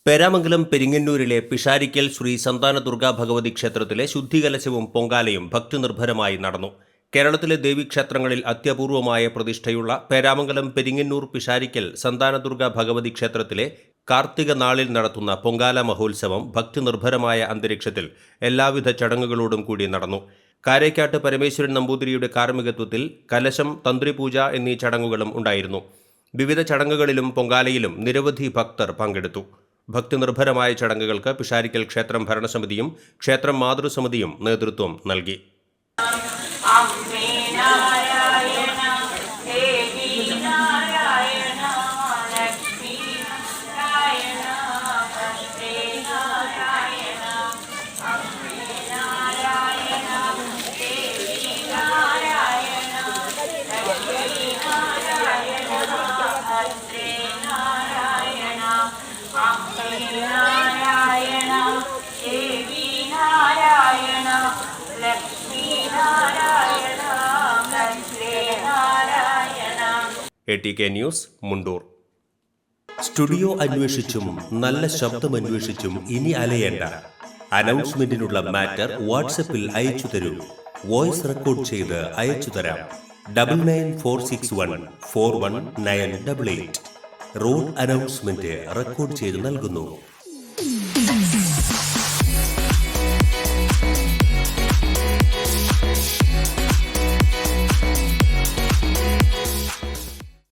പേരാമംഗലം പെരിങ്ങന്നൂരിലെ പിഷാരിക്കൽ ശ്രീ സന്താന ദുർഗാ ഭഗവതി ക്ഷേത്രത്തിലെ ശുദ്ധികലശവും പൊങ്കാലയും ഭക്തിനിർഭരമായി നടന്നു. കേരളത്തിലെ ദേവീക്ഷേത്രങ്ങളിൽ അത്യപൂർവമായ പ്രതിഷ്ഠയുള്ള പേരാമംഗലം പെരിങ്ങന്നൂർ പിഷാരിക്കൽ സന്താന ദുർഗാ ഭഗവതി ക്ഷേത്രത്തിലെ കാർത്തിക നാളിൽ നടത്തുന്ന പൊങ്കാല മഹോത്സവം ഭക്തിനിർഭരമായ അന്തരീക്ഷത്തിൽ എല്ലാവിധ ചടങ്ങുകളോടും കൂടി നടന്നു. കാരേക്കാട്ട് പരമേശ്വരൻ നമ്പൂതിരിയുടെ കാർമ്മികത്വത്തിൽ കലശം, തന്ത്രിപൂജ എന്നീ ചടങ്ങുകളും ഉണ്ടായിരുന്നു. വിവിധ ചടങ്ങുകളിലും പൊങ്കാലയിലും നിരവധി ഭക്തർ പങ്കെടുത്തു. ഭക്തിനിർഭരമായ ചടങ്ങുകൾക്ക് പിഷാരിക്കൽ ക്ഷേത്രം ഭരണസമിതിയും ക്ഷേത്രം മാതൃസമിതിയും നേതൃത്വം നൽകി. ATK news, Mundur. സ്റ്റുഡിയോ അന്വേഷിച്ചും നല്ല ശബ്ദമന്വേഷിച്ചും ഇനി അലയേണ്ട. അനൗൺസ്മെന്റിനുള്ള മാറ്റർ വാട്സപ്പിൽ അയച്ചു തരൂ. വോയിസ് റെക്കോർഡ് ചെയ്ത് അയച്ചു തരാം. 9946141988. റോഡ് അനൗൺസ്മെന്റ് റെക്കോർഡ് ചെയ്ത് നൽകുന്നു.